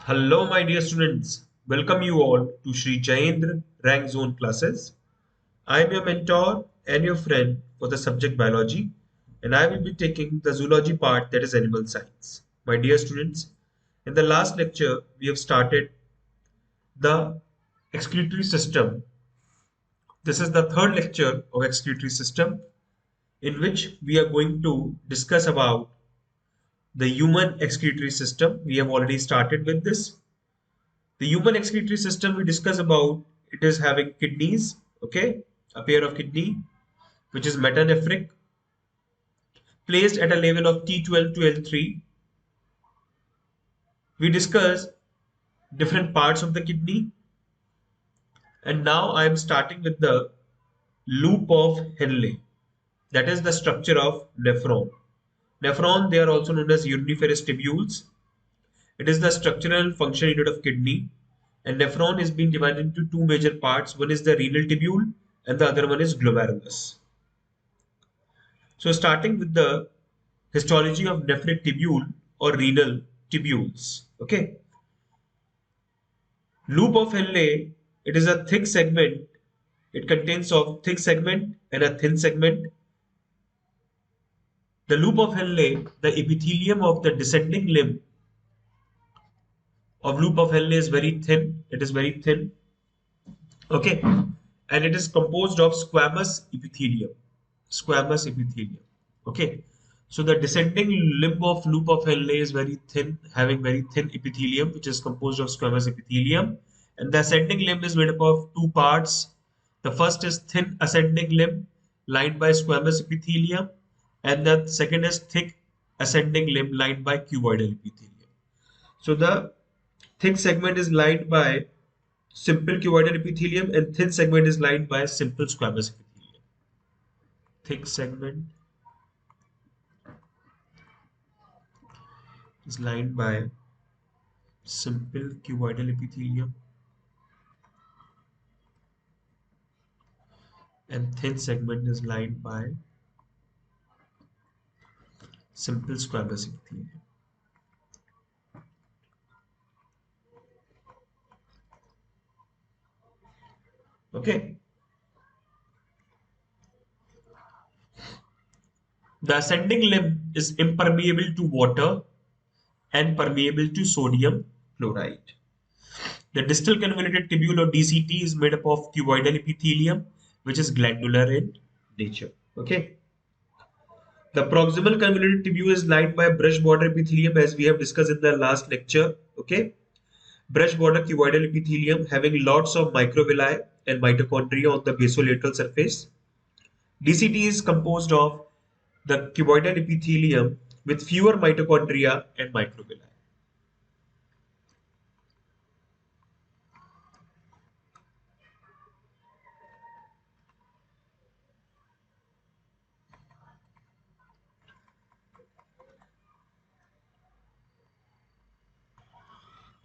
Hello, my dear students. Welcome you all to Sri Jaindra Rank Zone classes. I am your mentor and your friend for the subject biology, and I will be taking the zoology part, that is animal science. My dear students, in the last lecture, we have started the excretory system. This is the third lecture of excretory system, in which we are going to discuss about the human excretory system. We have already started with this. The human excretory system we discuss about, it is having kidneys, okay, a pair of kidney, which is metanephric, placed at a level of T12 to L3. We discuss different parts of the kidney, and now I am starting with the loop of Henle. That is the structure of nephron. Nephron, they are also known as uriniferous tubules. It is the structural function unit of kidney, and nephron is being divided into two major parts. One is the renal tubule, and the other one is glomerulus. So starting with the histology of nephric tubule or renal tubules. Okay. Loop of Henle, it is a thick segment. It contains of thick segment and a thin segment. The loop of Henle, the epithelium of the descending limb of loop of Henle is very thin. It is very thin. Okay. And it is composed of squamous epithelium. Squamous epithelium. Okay. So the descending limb of loop of Henle is very thin, having very thin epithelium, which is composed of squamous epithelium. And the ascending limb is made up of two parts. The first is thin ascending limb lined by squamous epithelium, and the second is thick ascending limb lined by cuboidal epithelium. So the thick segment is lined by simple cuboidal epithelium, and thin segment is lined by simple squamous epithelium. Thick segment is lined by simple cuboidal epithelium, and thin segment is lined by simple squamous epithelium. Okay. The ascending limb is impermeable to water and permeable to sodium chloride. The distal convoluted tubule or DCT is made up of cuboidal epithelium, which is glandular in nature. Okay. The proximal convoluted tubule is lined by brush border epithelium, as we have discussed in the last lecture. Okay. Brush border cuboidal epithelium having lots of microvilli and mitochondria on the basolateral surface. DCT is composed of the cuboidal epithelium with fewer mitochondria and microvilli.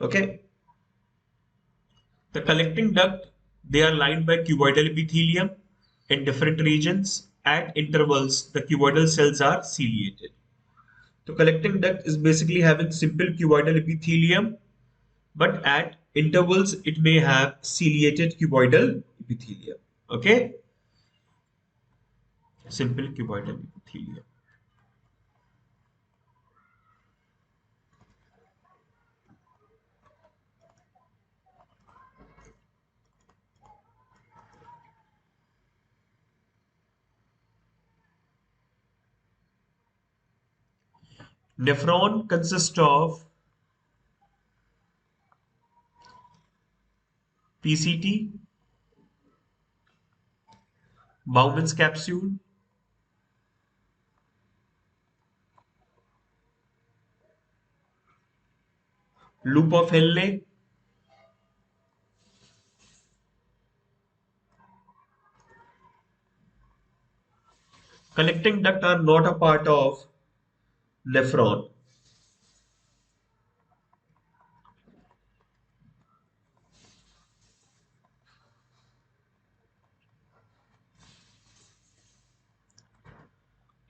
Okay. The collecting duct, they are lined by cuboidal epithelium in different regions. At intervals, the cuboidal cells are ciliated. The collecting duct is basically having simple cuboidal epithelium, but at intervals it may have ciliated cuboidal epithelium. Okay, simple cuboidal epithelium. Nephron consists of PCT, Bowman's capsule, loop of Henle, collecting duct are not a part of nephron.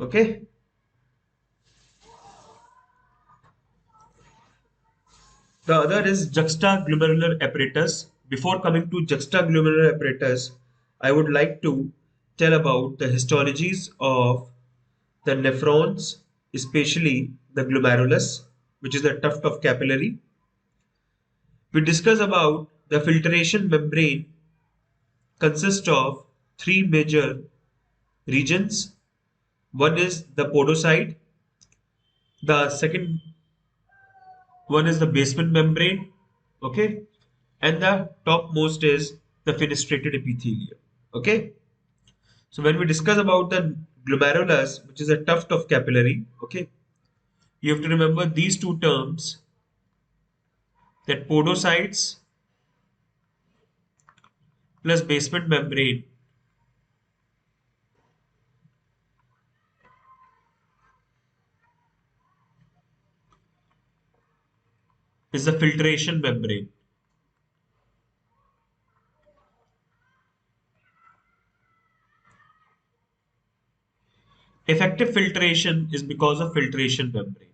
Okay. The other is juxtaglomerular apparatus. Before coming to juxtaglomerular apparatus, I would like to tell about the histologies of the nephrons, especially the glomerulus, which is the tuft of capillary. We discuss about the filtration membrane consists of three major regions. One is the podocyte, the second one is the basement membrane, okay, and the topmost is the fenestrated epithelium, okay. So when we discuss about the glomerulus, which is a tuft of capillary, okay, you have to remember these two terms, that podocytes plus basement membrane is the filtration membrane. Effective filtration is because of filtration membrane.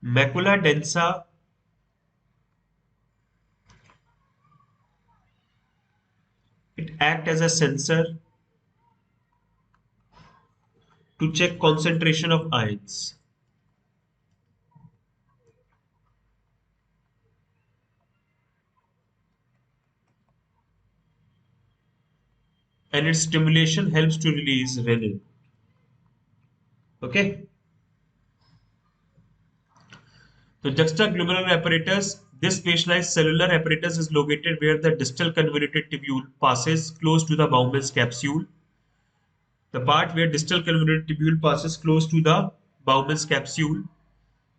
Macula densa, it acts as a sensor to check concentration of ions, and its stimulation helps to release renin. Okay. The juxtaglomerular apparatus, this specialized cellular apparatus is located where the distal convoluted tubule passes close to the Bowman's capsule. The part where distal convoluted tubule passes close to the Bowman's capsule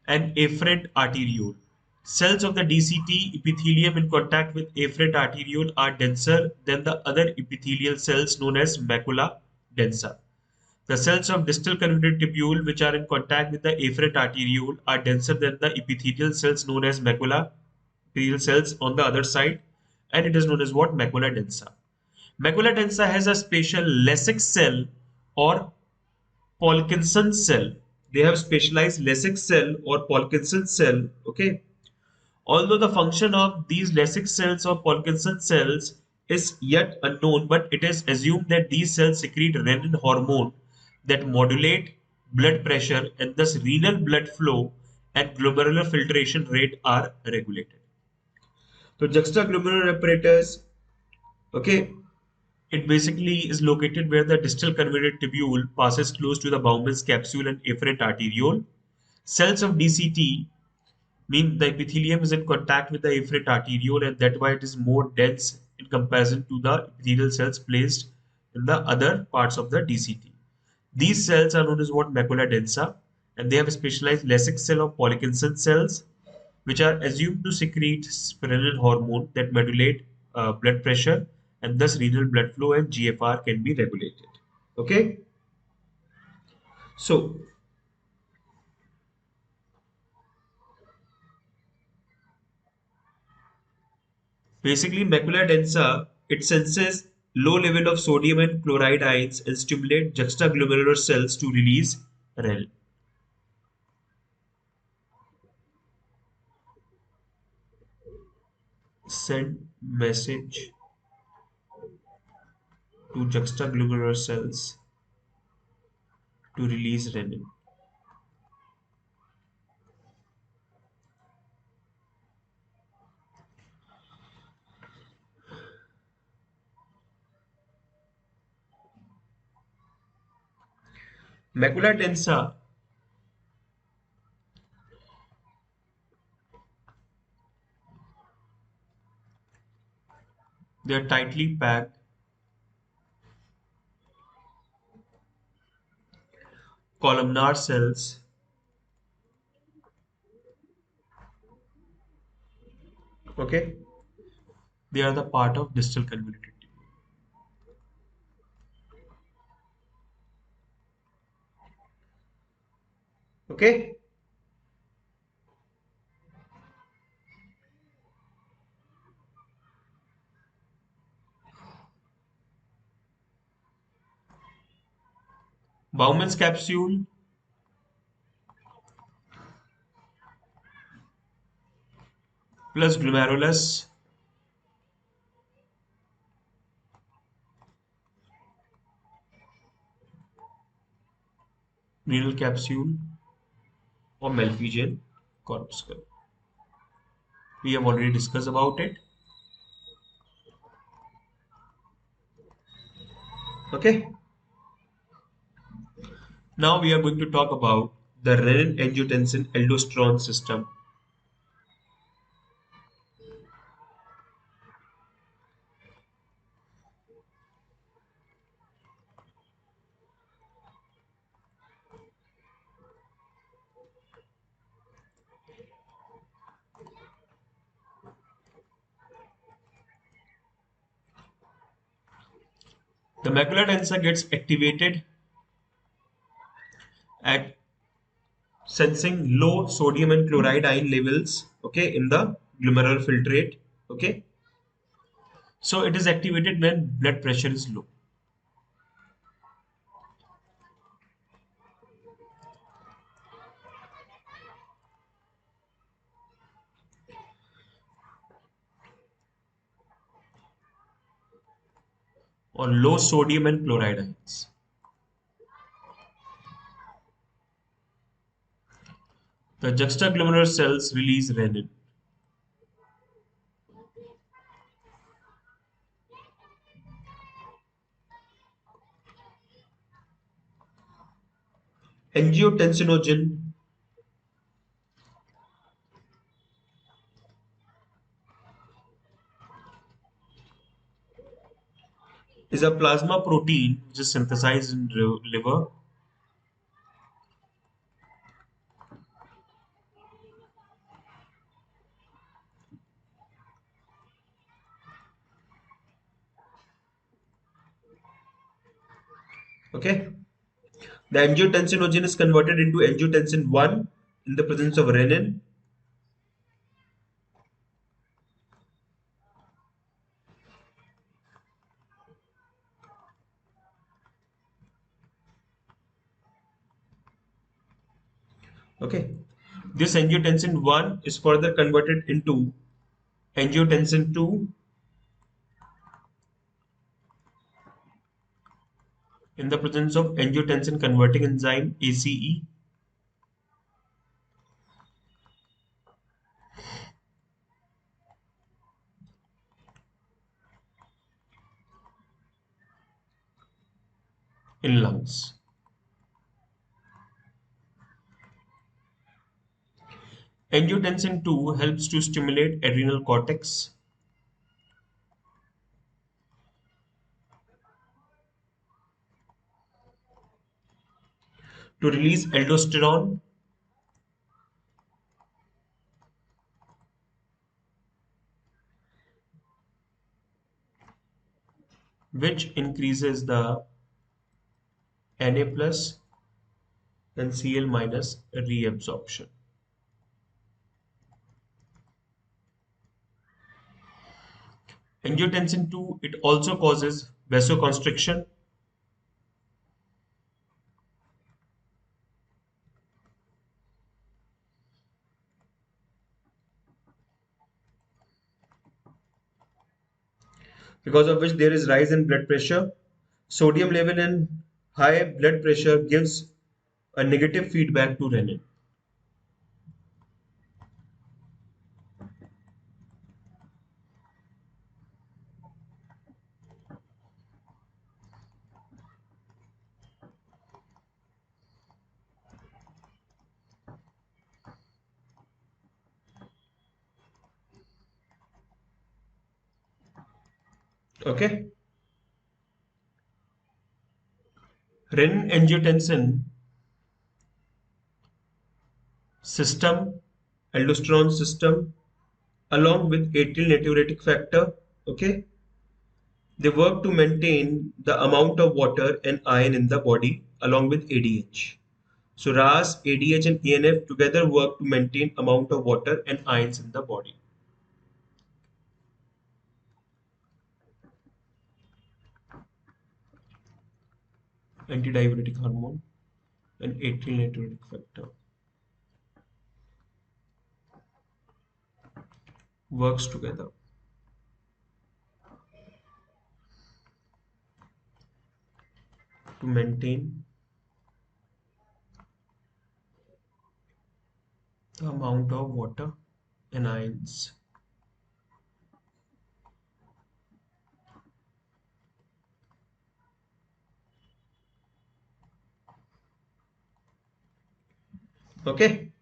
and afferent arteriole. Cells of the DCT epithelium in contact with afferent arteriole are denser than the other epithelial cells known as macula densa. The cells of distal convoluted tubule which are in contact with the afferent arteriole are denser than the epithelial cells known as macula epithelial cells on the other side, and it is known as what? Macula densa. Macula densa has a special Lasix cell or Parkinson cell. They have specialized Lasix cell or Parkinson cell. Okay. Although the function of these Lasix cells or Parkinson cells is yet unknown, but it is assumed that these cells secrete renin hormone that modulate blood pressure, and thus renal blood flow and glomerular filtration rate are regulated. So juxtaglomerular apparatus, okay, it basically is located where the distal convoluted tubule passes close to the Bowman's capsule and afferent arteriole. Cells of DCT mean the epithelium is in contact with the afferent arteriole, and that's why it is more dense in comparison to the epithelial cells placed in the other parts of the DCT. These cells are known as what? Macula densa, and they have a specialized Lasix cell or Parkinson cells, which are assumed to secrete spironolactone hormone that modulate blood pressure, and thus renal blood flow and GFR can be regulated. Okay, so basically, macula densa, it senses low level of sodium and chloride ions and stimulate juxtaglomerular cells to release REL. Send message to juxtaglomerular cells to release renin. Macula densa, they are tightly packed columnar cells. Okay, they are the part of distal convoluted tubule. Okay, Bowman's capsule plus glomerulus renal capsule or Malpighian corpuscle. We have already discussed about it. Okay. Now we are going to talk about the renin-angiotensin-aldosterone system. The macular tensor gets activated at sensing low sodium and chloride ion levels, okay, in the glomerular filtrate, okay. So it is activated when blood pressure is low. Or low sodium and chloride ions. The juxtaglomerular cells release renin. Angiotensinogen is a plasma protein which is synthesized in liver. Okay. The angiotensinogen is converted into angiotensin 1 in the presence of renin. Okay. This angiotensin 1 is further converted into angiotensin 2 in the presence of angiotensin converting enzyme ACE. In lungs. Angiotensin 2 helps to stimulate adrenal cortex, to release aldosterone, which increases the Na plus and Cl minus reabsorption. Angiotensin 2, it also causes vasoconstriction, because of which there is rise in blood pressure. Sodium level in high blood pressure gives a negative feedback to renin. Okay. Renin angiotensin system, aldosterone system, along with atrial natriuretic factor, okay, they work to maintain the amount of water and iron in the body along with ADH. So RAS, ADH and ENF together work to maintain amount of water and ions in the body. antidiuretic hormone, and atrial natriuretic factor works together to maintain the amount of water and ions. Okay,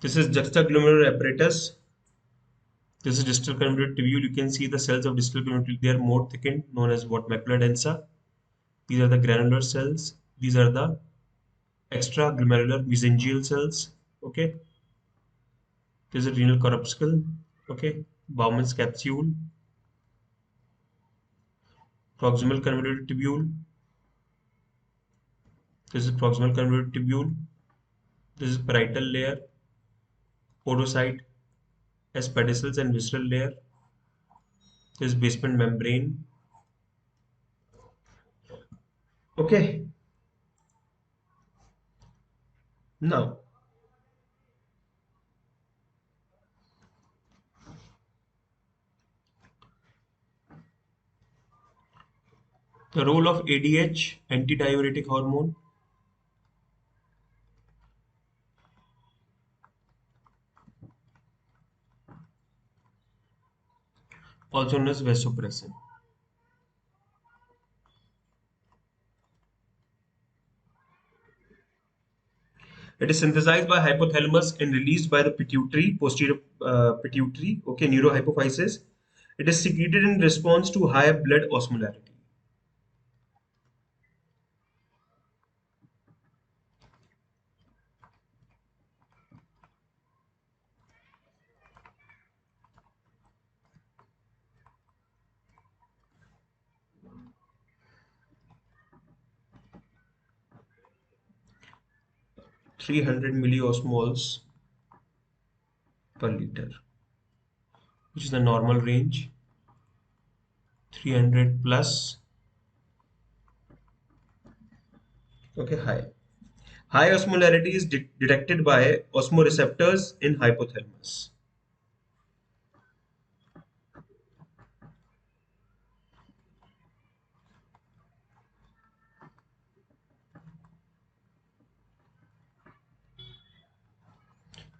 this is juxtaglomerular apparatus. This is distal convoluted tubule. You can see the cells of distal convoluted. They are more thickened, known as what, macula densa. These are the granular cells. These are the extraglomerular mesangial cells. Okay, this is a renal corpuscle. Okay, Bowman's capsule, proximal convoluted tubule. This is proximal convoluted tubule. This is parietal layer, podocyte, as pedicels and visceral layer. This is basement membrane. Okay, now the role of ADH, antidiuretic hormone, also known as vasopressin. It is synthesized by hypothalamus and released by the pituitary, posterior pituitary, okay, neurohypophysis. It is secreted in response to higher blood osmolarity. 300 milliosmoles per liter, which is the normal range. 300 plus, okay, high. High osmolarity is detected by osmoreceptors in hypothalamus.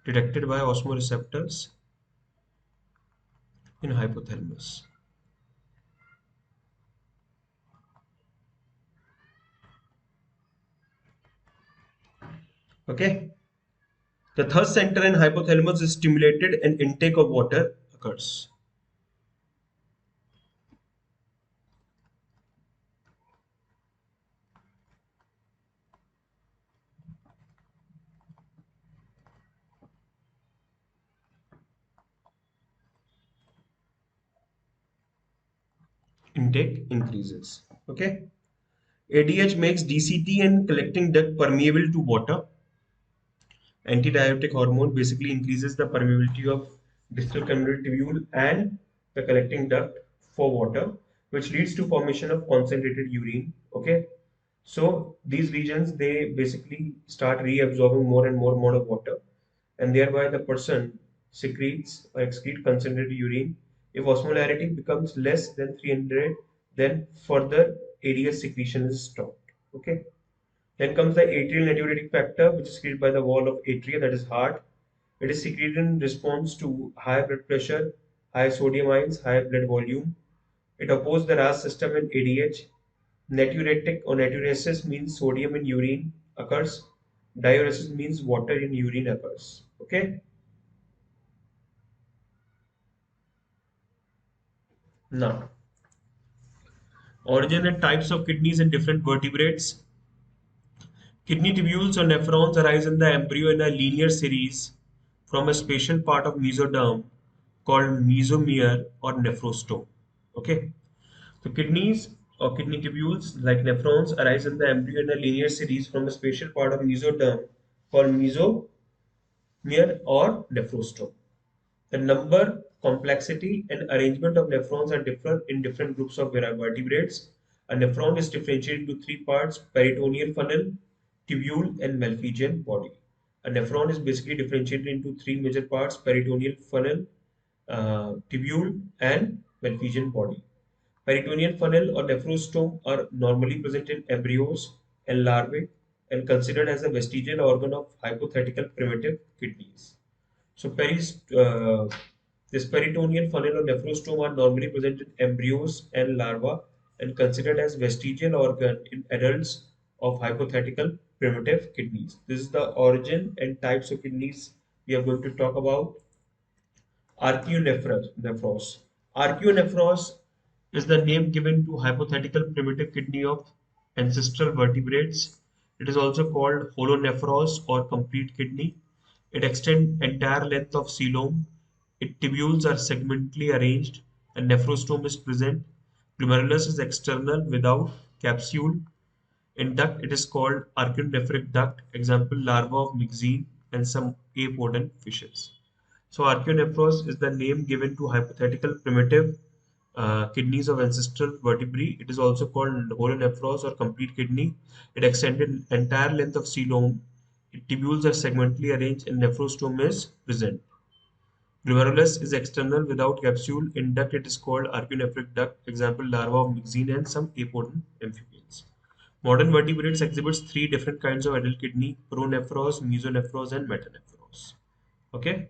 Detected by osmoreceptors in hypothalamus. Okay. The thirst center in hypothalamus is stimulated and intake of water occurs. Intake increases. Okay. ADH makes DCT and collecting duct permeable to water. Antidiuretic hormone basically increases the permeability of distal convoluted tubule and the collecting duct for water, which leads to formation of concentrated urine. Okay. So these regions, they basically start reabsorbing more and more amount of water, and thereby the person secretes or excrete concentrated urine. If osmolarity becomes less than 300, then further ADS secretion is stopped. Okay. Then comes the atrial natriuretic factor, which is secreted by the wall of atria, that is heart. It is secreted in response to high blood pressure, high sodium ions, high blood volume. It opposes the RAS system in ADH. Natriuretic or natriuresis means sodium in urine occurs. Diuresis means water in urine occurs. Okay. Now, origin and types of kidneys in different vertebrates. Kidney tubules or nephrons arise in the embryo in a linear series from a spatial part of mesoderm called mesomere or nephrostome. Okay, so kidneys or kidney tubules like nephrons arise in the embryo in a linear series from a spatial part of mesoderm called mesomere or nephrostome. The number complexity and arrangement of nephrons are different in different groups of vertebrates. A nephron is differentiated into three parts: peritoneal funnel, tubule, and Malpighian body. A nephron is basically differentiated into three major parts: peritoneal funnel, tubule, and Malpighian body. Peritoneal funnel or nephrostome are normally present in embryos and larvae and considered as a vestigial organ of hypothetical primitive kidneys. So this peritoneal funnel or nephrostome are normally present in embryos and larvae and considered as vestigial organ in adults of hypothetical primitive kidneys. This is the origin and types of kidneys we are going to talk about. Archaeonephros. Archaeonephros is the name given to hypothetical primitive kidney of ancestral vertebrates. It is also called holonephros or complete kidney. It extends entire length of coelom. Its tubules are segmentally arranged and nephrostome is present. Glomerulus is external without capsule. In duct, it is called archaeonephric duct. Example, larva of myxine and some apodont fishes. So Archaeonephros is the name given to hypothetical primitive kidneys of ancestral vertebrae. It is also called holonephros or complete kidney. It extended entire length of coelom. Its tubules are segmentally arranged and nephrostome is present. Glomerulus is external without capsule. In duct, it is called archaeonephric duct. Example, larva of myxine and some apodont amphibians. Modern vertebrates exhibits three different kinds of adult kidney: pronephros, mesonephros, and metanephros. Okay.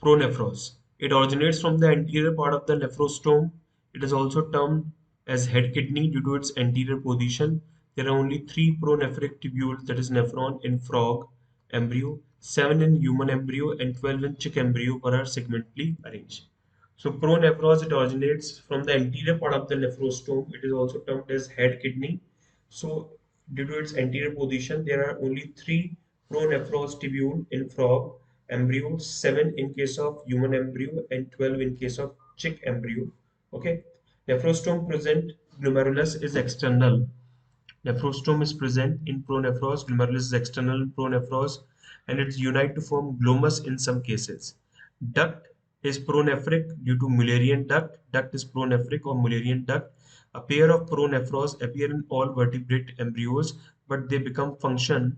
Pronephros. It originates from the anterior part of the nephrostome. It is also termed as head kidney due to its anterior position. There are only three pronephric tubules, that is nephron, in frog embryo, 7 in human embryo, and 12 in chick embryo, but are segmentally arranged. So pronephros, it originates from the anterior part of the nephrostome. It is also termed as head kidney. So due to its anterior position, there are only three pronephros tubule in frog embryo, 7 in case of human embryo, and 12 in case of chick embryo. Okay. Nephrostome present, glomerulus is external. Nephrostome is present in pronephros, glomerulus is external in pronephros, and it's unite to form glomus in some cases. Duct is pronephric due to Mullerian duct. Duct is pronephric or Mullerian duct. A pair of pronephros appear in all vertebrate embryos, but they become function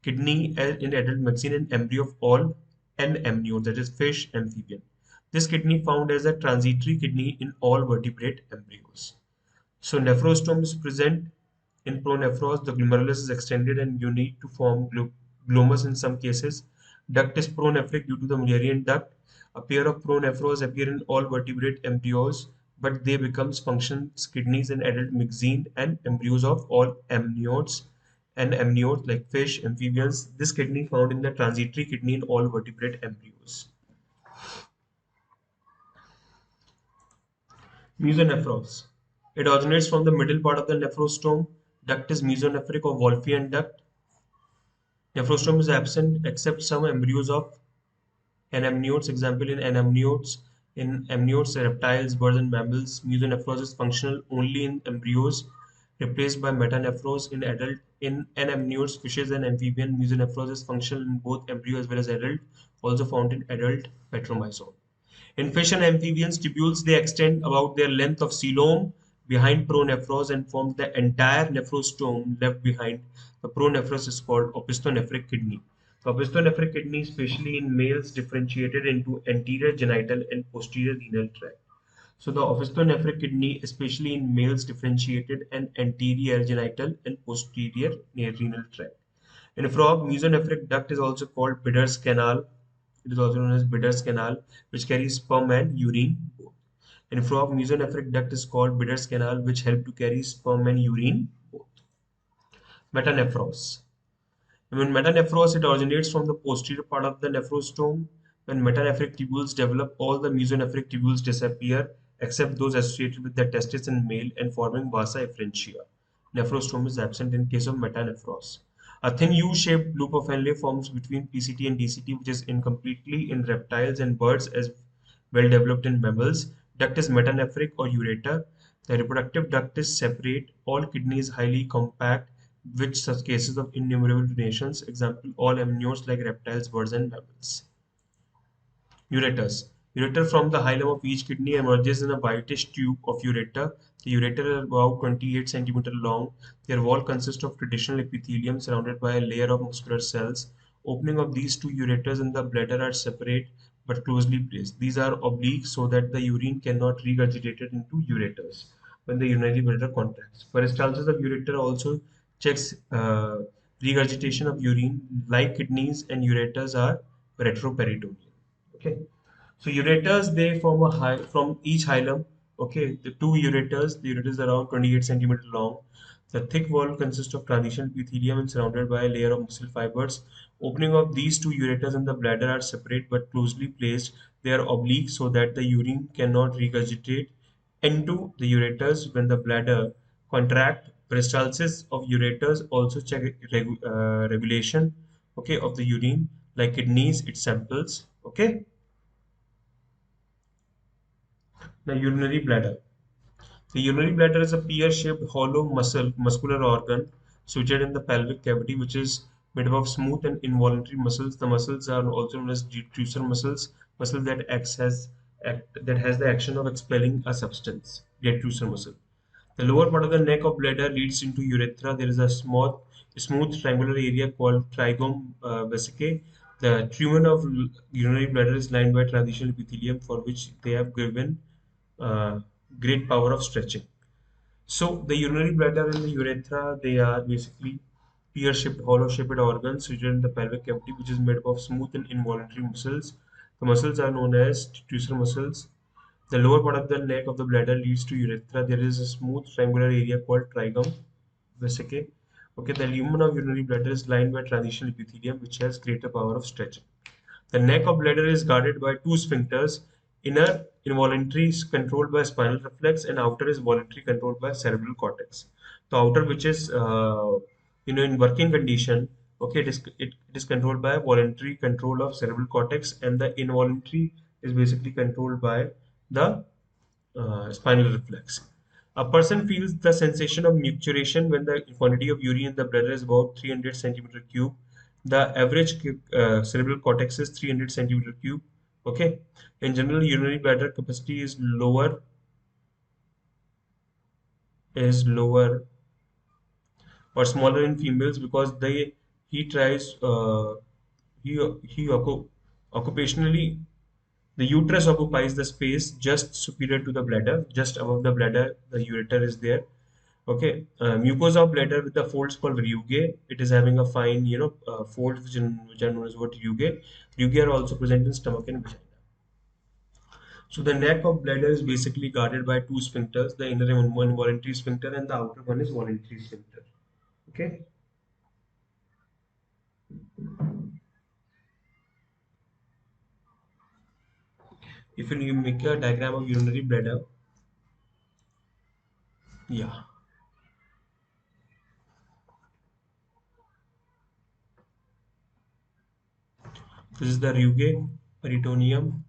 kidney in adult maxine and embryo of all amniotes, that is fish, amphibian. This kidney found as a transitory kidney in all vertebrate embryos. So nephrostome is present in pronephros. The glomerulus is extended and unite to form glomus in some cases. Duct is pronephric due to the Mullerian duct. A pair of pronephros appear in all vertebrate embryos, but they become functions kidneys in adult myxine and embryos of all amniotes and amniotes like fish, amphibians. This kidney found in the transitory kidney in all vertebrate embryos. Mesonephros. It originates from the middle part of the nephrostome. Duct is mesonephric or Wolffian duct. Nephrostome is absent except some embryos of anamniotes. Example, in amniotes, reptiles, birds, and mammals. Mesonephros is functional only in embryos, replaced by metanephros in adult. In anamniotes, fishes, and amphibian, mesonephros is functional in both embryo as well as adult, also found in adult petromyzon. In fish and amphibians, tubules they extend about their length of coelom behind pronephros and form the entire nephrostome left behind. The pronephros is called opisthonephric kidney. The opisthonephric kidney, especially in males, differentiated into anterior genital and posterior renal tract. So the opisthonephric kidney, especially in males, differentiated an anterior genital and posterior renal tract. In a frog, mesonephric duct is also called Bidder's canal. It is also known as Bidder's canal, which carries sperm and urine both. In frog, mesonephric duct is called Bidder's canal, which help to carry sperm and urine both. Metanephros. When metanephros, it originates from the posterior part of the nephrostome. When metanephric tubules develop, all the mesonephric tubules disappear except those associated with the testis in male and forming vasa efferentia. Nephrostome is absent in case of metanephros. A thin U-shaped loop of Henle forms between PCT and DCT, which is incompletely in reptiles and birds as well developed in mammals. Duct is metanephric or ureter. The reproductive duct is separate. All kidneys highly compact which such cases of innumerable donations. Example, all amniotes like reptiles, birds, and mammals. Ureters. Ureter from the hilum of each kidney emerges in a whitish tube of ureter. The ureter are about 28 centimeter long. Their wall consists of traditional epithelium surrounded by a layer of muscular cells. Opening of these two ureters in the bladder are separate but closely placed. These are oblique so that the urine cannot regurgitate it into ureters when the urinary bladder contracts. Peristalsis of ureter also checks regurgitation of urine. Like kidneys and ureters are retroperitoneal. Okay. So ureters, they form a high from each hilum. Okay, the two ureters, the ureters are around 28 centimeter long. The thick wall consists of transition epithelium and surrounded by a layer of muscle fibers. Opening of these two ureters in the bladder are separate but closely placed. They are oblique so that the urine cannot regurgitate into the ureters when the bladder contract. Peristalsis of ureters also check regulation, okay, of the urine. Like kidneys, it samples. Okay. The urinary bladder. The urinary bladder is a pear-shaped hollow muscular organ situated in the pelvic cavity, which is made up of smooth and involuntary muscles. The muscles are also known as detrusor muscles, muscle that that has the action of expelling a substance. Detrusor muscle. The lower part of the neck of bladder leads into urethra. There is a smooth triangular area called trigone vesicae. The trumen of urinary bladder is lined by transitional epithelium, for which they have given uh, great power of stretching. So the urinary bladder and the urethra, they are basically pear-shaped, hollow-shaped organs situated in the pelvic cavity, which is made up of smooth and involuntary muscles. The muscles are known as detrusor muscles. The lower part of the neck of the bladder leads to urethra. There is a smooth triangular area called trigone vesicae. Okay, the lumen of urinary bladder is lined by transitional epithelium, which has greater power of stretching. The neck of bladder is guarded by two sphincters. Inner involuntary is controlled by spinal reflex, and outer is voluntary controlled by cerebral cortex. The outer, which is in working condition, okay, it is controlled by voluntary control of cerebral cortex, and the involuntary is basically controlled by the spinal reflex. A person feels the sensation of micturition when the quantity of urine in the bladder is about 300 centimeter cube. The average cerebral cortex is 300 centimeter cube. Okay. In general, urinary bladder capacity is lower or smaller in females because he tries he he occupationally the uterus occupies the space just superior to the bladder, just above the bladder, the ureter is there. Okay, mucosa of bladder with the folds called rugae. It is having a fine, folds which are known as what rugae. Rugae are also present in stomach and vagina. So the neck of bladder is basically guarded by two sphincters. The inner one voluntary sphincter and the outer one is voluntary sphincter. Okay, if you make a diagram of urinary bladder, yeah, this is the rugae, peritoneum,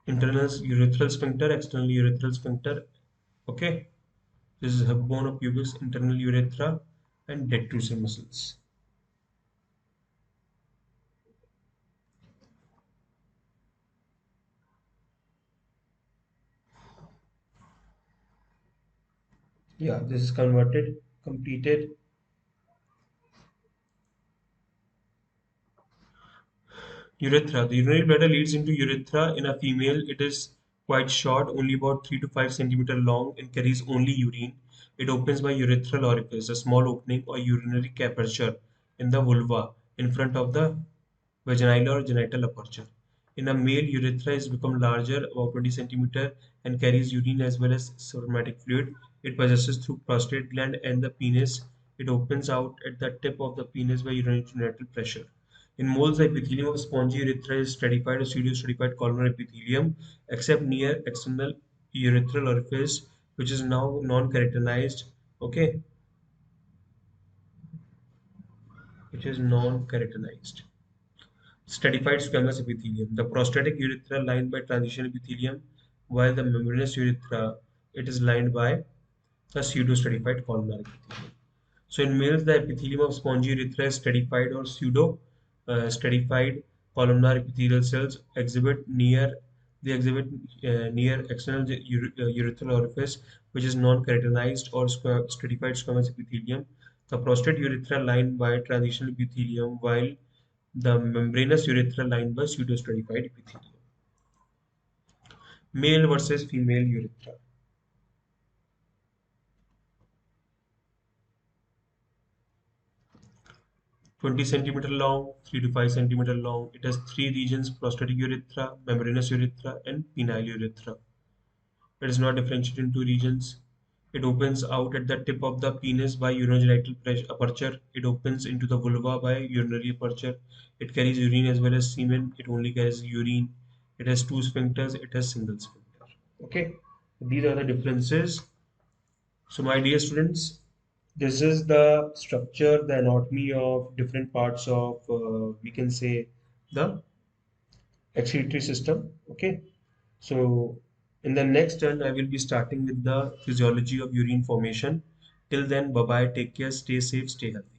internal urethral sphincter, external urethral sphincter. Okay, this is bone of pubis, internal urethra, and detrusor muscles. Yeah, this is completed. Urethra. The urinary bladder leads into urethra. In a female, it is quite short, only about 3 to 5 centimeter long, and carries only urine. It opens by urethral orifice, a small opening or urinary aperture in the vulva in front of the vaginal or genital aperture. In a male, urethra is become larger, about 20 centimeter, and carries urine as well as spermatic fluid. It passes through prostate gland and the penis. It opens out at the tip of the penis by urinary genital pressure. In moles, the epithelium of spongy urethra is stratified or pseudo-stratified columnar epithelium, except near external urethral orifice, which is now non-keratinized. Okay, which is non-keratinized. Stratified squamous epithelium. The prostatic urethra lined by transition epithelium, while the membranous urethra it is lined by the pseudo-stratified columnar epithelium. So in males, the epithelium of spongy urethra is stratified or pseudo stratified. Columnar epithelial cells exhibit near external urethral orifice, which is non-keratinized or stratified squamous epithelium. The prostate urethra lined by transitional epithelium, while the membranous urethra lined by pseudo-stratified epithelium. Male versus female urethra. 20 centimeter long, 3 to 5 centimeter long. It has three regions: prostatic urethra, membranous urethra, and penile urethra. It is not differentiated into regions. It opens out at the tip of the penis by urinogenital aperture. It opens into the vulva by urinary aperture. It carries urine as well as semen. It only carries urine. It has two sphincters. It has single sphincter. Okay, these are the differences. So, my dear students, this is the structure, the anatomy of different parts of, we can say, the excretory system. Okay. So, in the next turn, I will be starting with the physiology of urine formation. Till then, bye bye, take care, stay safe, stay healthy.